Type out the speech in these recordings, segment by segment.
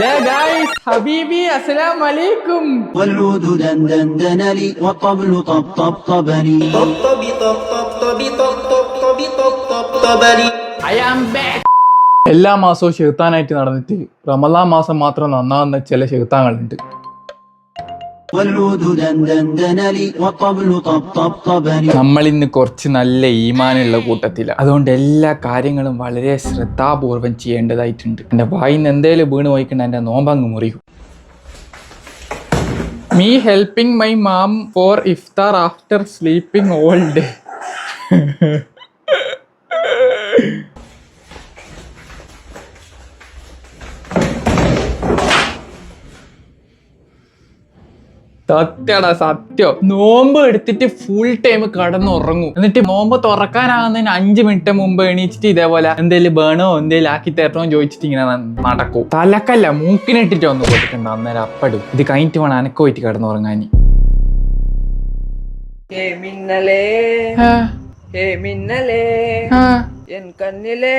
هلا جايز حبيبي السلام عليكم. والعود دندن لي والطبل طبطبني طبطبي طبطبي طبطبي طبطبي I am back. എല്ലാ മാസവും ഷെയ്ത്താനായിട്ട് നടന്നിട്ട് റമളാൻ മാസം മാത്രം നന്നാവുന്ന ചില ഷെയ്ത്താങ്ങളുണ്ട്. والعود دندن لي والطبل طبطبني. നമ്മൾ ഇന്ന് കുറച്ച് നല്ല ഈമാനുള്ള കൂട്ടത്തിലാണ്. അതുകൊണ്ട് എല്ലാ കാര്യങ്ങളും വളരെ ശ്രദ്ധാപൂർവം ചെയ്യേണ്ടതായിട്ടുണ്ട്. എൻ്റെ വായിന്ന് എന്തേലും വീണ് പോയിക്കണ്ട എൻ്റെ നോമ്പങ്ങ് മുറിയും. Me helping my mom for iftar after sleeping all day. സത്യടാ സത്യം. നോമ്പ് എടുത്തിട്ട് ഫുൾ ടൈം കിടന്നുറങ്ങും. എന്നിട്ട് നോമ്പ് തുറക്കാനാകുന്നതിന് 5 മിനിറ്റ് മുമ്പ് എണീച്ചിട്ട് ഇതേപോലെ എന്തേലും വേണോ എന്തേലും ആക്കി തരണോ ചോദിച്ചിട്ട് ഇങ്ങനെ നടക്കും. തലക്കല്ല മൂക്കിനിട്ടിട്ട് ഒന്ന് കൊടുക്കണ്ട. അന്നേരം അപ്പടും ഇത് കഴിഞ്ഞിട്ട് വേണം അനക്ക് പോയിട്ട് കിടന്നുറങ്ങാൻ. എൻ കണ്ണിലെ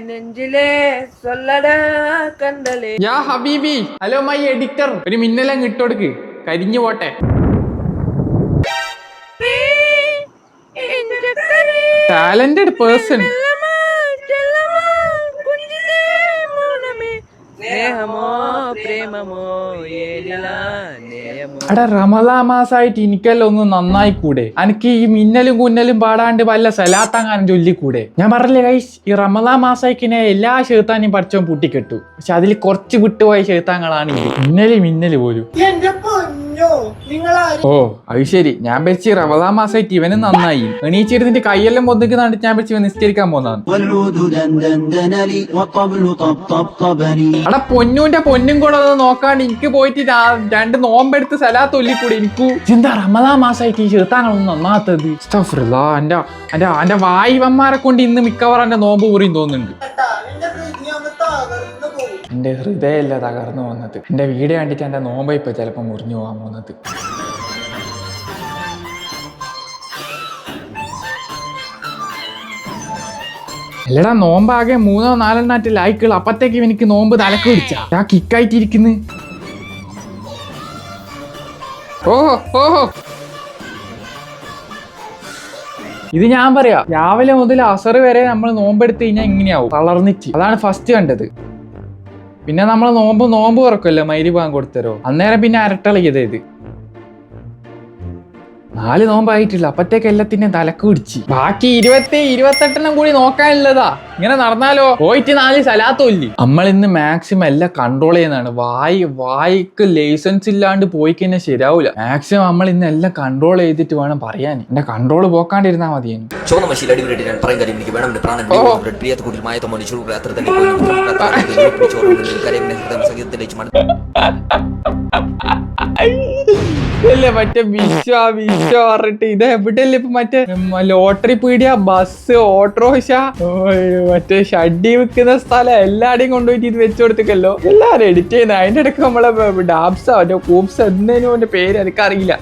നെഞ്ചിലെ സൊല്ലടാ കണ്ടലേ. യാ ഹബീബി, ഹലോ മൈ എഡിറ്റർ, ഒരു മിന്നലങ്ങ് ഇട്ടോടുക്ക്, കരിഞ്ഞു പോട്ടെ. Talented person. എടാ റമളാൻ മാസമായിട്ട് എനിക്കെല്ലാം ഒന്ന് നന്നായി കൂടെ? എനിക്ക് ഈ മിന്നലും കുന്നലും പാടാണ്ട് വല്ല സലാത്താങ്ങാനും ചൊല്ലിക്കൂടെ? ഞാൻ പറഞ്ഞില്ലേ ഗൈസ്, ഈ റമളാൻ മാസമായിക്കിനെ എല്ലാ ഷെയ്ത്താനെയും പഠിച്ചവൻ പൂട്ടിക്കെട്ടു. പക്ഷെ അതിൽ കുറച്ച് വിട്ടുപോയ ഷെയ്ത്താങ്ങളാണ് ഇത്. മിന്നല് പോലും. ഓ അത് ശരി. ഞാൻ വെച്ച് റമളാൻ മാസമായിട്ട് ഇവന് നന്നായി എണീച്ചിരുന്നിട്ട് കൈയെല്ലാം പൊന്നിക്ക് കണ്ടിട്ട് ഞാൻ വെച്ച് നിസ്കരിക്കാൻ പോന്നതാണ്. അവിടെ പൊന്നൂന്റെ പൊന്നും കൂടെ അത് നോക്കാണ്ട് എനിക്ക് പോയിട്ട് 2 നോമ്പെടുത്ത് സലാത്ത് ഒല്ലിക്കൂടെ എനിക്ക്. എന്താ റമളാൻ മാസമായിട്ട് ഈ ചെറുത്താങ്ങളൊന്നും നന്നാത്തത്? എന്റെ വായിവന്മാരെ കൊണ്ട് ഇന്ന് മിക്കവാറും എന്റെ നോമ്പ് കുറിയും തോന്നുന്നുണ്ട്. എന്റെ ഹൃദയമല്ല തകർന്നു പോകുന്നത്. എന്റെ വീഡിയോ കണ്ടിട്ട് എന്റെ നോമ്പ ഇപ്പൊ ചിലപ്പോ മുറിഞ്ഞു പോകാൻ പോകുന്നത്. അല്ലടാ, നോമ്പാകെ 3-4 ലൈക്കുകൾ. അപ്പത്തേക്ക് എനിക്ക് നോമ്പ് തലക്ക് പിടിച്ചാ. ഞാൻ കിക്കായിട്ടിരിക്കുന്നു. ഓഹോ ഓഹോ, ഇത് ഞാൻ പറയാ, രാവിലെ മുതൽ അസറ് വരെ നമ്മൾ നോമ്പെടുത്ത് കഴിഞ്ഞാൽ ഇങ്ങനെയാവും, തളർന്നിട്ട്. അതാണ് ഫസ്റ്റ് കണ്ടത്. പിന്നെ നമ്മൾ നോമ്പ് തുറക്കുമല്ലോ, മഗ്‌രിബ് ബാങ്ക് കൊടുത്തരോ, അന്നേരം പിന്നെ അരട്ടളിയത് ഇത്. 4 നോമ്പായിട്ടില്ല, അപ്പത്തേക്ക് എല്ലാത്തിനും തലക്ക് പിടിച്ച്. ബാക്കി 28 കൂടി നോക്കാനുള്ളതാ. ഇങ്ങനെ നടന്നാലോ? പോയിട്ട് 4 സലാത്തോല്ലി. നമ്മൾ ഇന്ന് മാക്സിമം എല്ലാം കൺട്രോൾ ചെയ്യുന്നതാണ്. വായിക്ക് ലൈസൻസ് ഇല്ലാണ്ട് പോയി കഴിഞ്ഞാൽ ശരിയാവൂല. മാക്സിമം നമ്മൾ ഇന്ന് എല്ലാം കൺട്രോൾ ചെയ്തിട്ട് വേണം പറയാൻ. എന്റെ കൺട്രോൾ പോക്കാണ്ടിരുന്നാ മതി. അല്ലേ മറ്റേ വിശ്വ പറഞ്ഞിട്ട് ഇത് എവിടെയല്ലേ ഇപ്പൊ മറ്റേ ലോട്ടറി പീടിയ, ബസ്, ഓട്ടോറിക്ഷ, മറ്റേ ഷഡ്ഡി വിൽക്കുന്ന സ്ഥലം എല്ലാടെയും കൊണ്ടുപോയിട്ട് ഇത് വെച്ചു കൊടുത്തിക്കല്ലോ. എല്ലാരും എഡിറ്റ് ചെയ്യുന്നത്. അതിന്റെ ഇടയ്ക്ക് നമ്മളെ ഡാബ്സോ മറ്റോ കൂപ്സ് എന്നതിനും അവന്റെ പേര് എനിക്കറിയില്ല.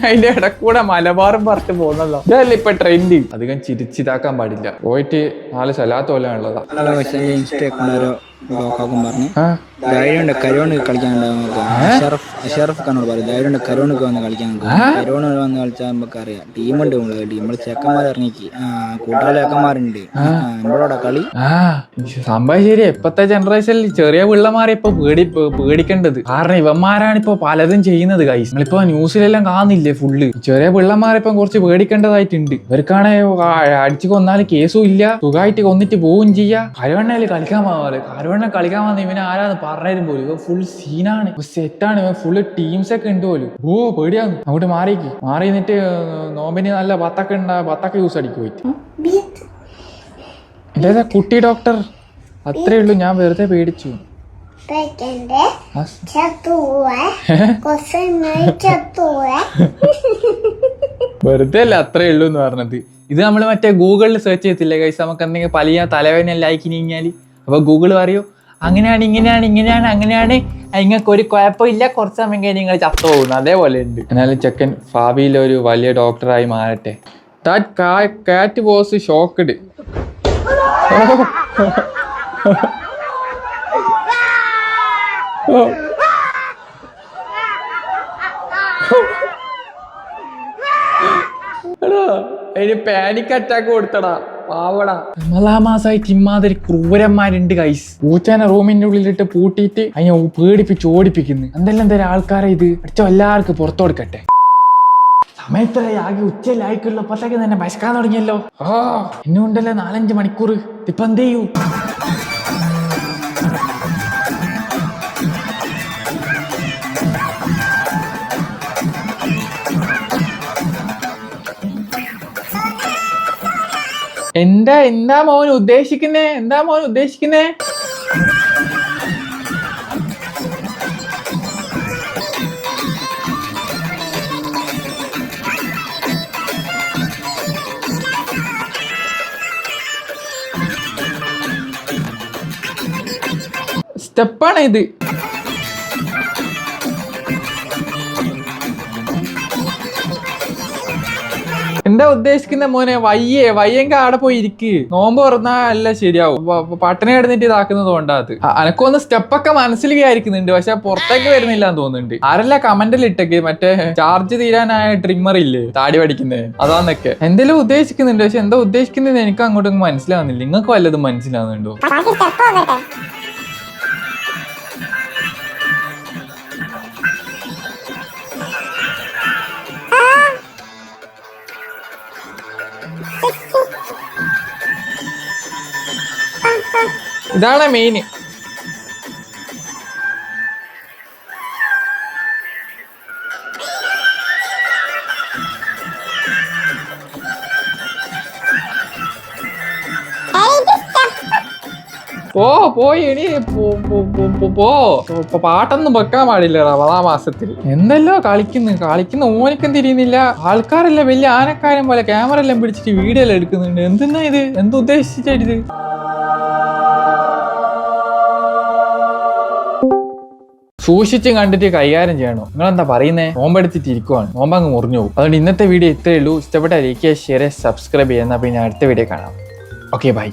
അതിന്റെ ഇടക്കൂടെ മലബാറും പറഞ്ഞിട്ട് പോകുന്നല്ലോ. ഇതല്ലേ ഇപ്പൊ ട്രെൻഡ്. അധികം ചിരിച്ചിതാക്കാൻ പാടില്ല. പോയിട്ട് 4 സലാത്ത് കൊല്ലാനുള്ളതാ. പറഞ്ഞു ധൈര്യമുണ്ട് കരോണ് കളിക്കാനുണ്ടാവും. അഷറഫ് ഖാനോട് പറയും ധൈര്യമുണ്ട് കരോണൊക്കെ വന്ന് കളിക്കാൻ. കരോണ് വന്ന് കളിച്ചാൽ നമുക്ക് അറിയാം. ടീമുണ്ട് നമ്മള് ചെക്കന്മാർ ഇറങ്ങിക്ക്. കൂട്ടാളി ചെക്കന്മാരുണ്ട് നമ്മളോടെ കളി. സംഭവം ശരിയാ. ഇപ്പത്തെ ജനറേഷനിൽ ചെറിയ പിള്ളമാരെ ഇപ്പൊ പേടിക്കേണ്ടത്. കാരണം ഇവന്മാരാണ് ഇപ്പൊ പലതും ചെയ്യുന്നത്. ഗൈസ്, നമ്മളിപ്പോ ന്യൂസിലെല്ലാം കാണുന്നില്ലേ ഫുള്ള്. ചെറിയ പിള്ളമാരിപ്പം കുറച്ച് പേടിക്കേണ്ടതായിട്ടുണ്ട്. ഇവർക്കാണെങ്കിൽ അടിച്ചു കൊന്നാല് കേസും ഇല്ല, സുഖമായിട്ട് കൊന്നിട്ട് പോവുകയും ചെയ്യാ. കരുവണ്ണയില് കളിക്കാൻ പോകാറ്. കരുവണ്ണ കളിക്കാൻ വന്ന ഇവനെ ആരാന്ന് പറഞ്ഞുതരും പോലും. ഇവ ഫുൾ സീനാണ്, സെറ്റാണ്. ഇവൻ ഫുള്ള് ടീംസ് ഒക്കെ ഉണ്ട് പോലും. ഓ പേടിയാന്ന്. അങ്ങോട്ട് മാറി നിന്നിട്ട് നോമ്പിന് നല്ല ബത്തൊക്കെ യൂസ് അടിക്കും പോയിട്ട്. എന്റെ കുട്ടി ഡോക്ടർ അത്രേ ഉള്ളൂ. ഞാൻ വെറുതെ പേടിച്ചു. വെറുതെ അല്ല, അത്രേ ഉള്ളൂ എന്ന് പറഞ്ഞത്. ഇത് നമ്മള് മറ്റേ ഗൂഗിളിൽ സെർച്ച് ചെയ്യത്തില്ലേ ഗൈസ്? നമുക്ക് എന്തെങ്കിലും പല തലവേദന ലൈക്ക് കഴിഞ്ഞാൽ അപ്പൊ ഗൂഗിൾ പറയൂ അങ്ങനെയാണ് അങ്ങനെയാണ് നിങ്ങൾക്ക് ഒരു കുഴപ്പമില്ല, കുറച്ച് സമയം കഴിഞ്ഞ് നിങ്ങൾ ചത്തു പോകുന്നു. അതേപോലെ ഉണ്ട്. എന്നാലും ചെക്കൻ ഭാവിയിൽ ഒരു വലിയ ഡോക്ടറായി മാറട്ടെ. ദാറ്റ് കാറ്റ് വാസ് ഷോക്ക്ഡ്. അതിന് പാനിക് അറ്റാക്ക് കൊടുത്തടാ പാവടാ. 4 മാസമായിട്ട് ഇമ്മാതിരി ക്രൂരന്മാരുണ്ട് ഗൈസ്. പൂച്ചേനെ റൂമിന്റെ ഉള്ളിലിട്ട് പൂട്ടിയിട്ട് അതിനെ പേടിപ്പിച്ച് ഓടിപ്പിക്കുന്നു. എന്തെല്ലാം തരം ആൾക്കാരെ ഇത് അടിച്ചോ, എല്ലാവർക്കും പുറത്തു കൊടുക്കട്ടെ. സമയത്തല്ലേ ആകെ ഉച്ചയിലായിക്കുള്ള അപ്പത്തേക്ക് തന്നെ ഭശക്കാൻ തുടങ്ങിയല്ലോ. ഇന്നും ഉണ്ടല്ലോ 4-5 മണിക്കൂർ. ഇപ്പൊ എന്ത് ചെയ്യൂ? എന്താ മോൻ ഉദ്ദേശിക്കുന്നേ? സ്റ്റെപ്പാണ് ഇത്. എന്താ ഉദ്ദേശിക്കുന്ന മോനെ? വയ്യെങ്കിൽ അവിടെ പോയി ഇരിക്ക്. നോമ്പ് തുറന്നാ അല്ല ശരിയാവും. പട്ടിണി കിടന്നിട്ട് ഇതാക്കുന്നത് കൊണ്ടാ അത്. അനക്കൊന്ന് സ്റ്റെപ്പൊക്കെ മനസ്സിൽ വിചാരിക്കുന്നുണ്ട്, പക്ഷെ പുറത്തേക്ക് വരുന്നില്ല എന്ന് തോന്നുന്നുണ്ട്. ആരല്ല കമന്റിൽ ഇട്ടേക്ക് മറ്റേ ചാർജ് തീരാനായ ട്രിമ്മർ ഇല്ലേ താടി പഠിക്കുന്നേ, അതാന്നൊക്കെ എന്തെങ്കിലും ഉദ്ദേശിക്കുന്നുണ്ട്. പക്ഷെ എന്താ ഉദ്ദേശിക്കുന്നത് എനിക്ക് അങ്ങോട്ടും മനസ്സിലാവുന്നില്ല. നിങ്ങൾക്ക് വല്ലതും മനസ്സിലാവുന്നുണ്ടോ? ഇതാണ് മെയിൻ. പോയി എണി പോ. പാട്ടൊന്നും വെക്കാൻ പാടില്ല 10 മാസത്തിൽ. എന്തല്ലോ കളിക്കുന്ന ഓനിക്കും തിരിയുന്നില്ല. ആൾക്കാരെല്ലാം വലിയ ആനക്കാരൻ പോലെ ക്യാമറ എല്ലാം പിടിച്ചിട്ട് വീഡിയോ എല്ലാം എടുക്കുന്നുണ്ട്. എന്തെന്നാ ഇത്? എന്തുദ്ദേശിച്ചിട്ട്? സൂക്ഷിച്ചും കണ്ടിട്ട് കൈകാര്യം ചെയ്യണോ? നിങ്ങളെന്താ പറയുന്നേ? നോമ്പെടുത്തിട്ട് ഇരിക്കുവാണ്, നോമ്പങ്ങ് മുറിഞ്ഞു പോകും. അതുകൊണ്ട് ഇന്നത്തെ വീഡിയോ ഇത്രയേ ഉള്ളൂ. ഇഷ്ടപ്പെട്ട ലൈക്ക്, ഷെയർ, സബ്സ്ക്രൈബ് ചെയ്യുന്ന. പിന്നെ അടുത്ത വീഡിയോ കാണാം. Okay, by.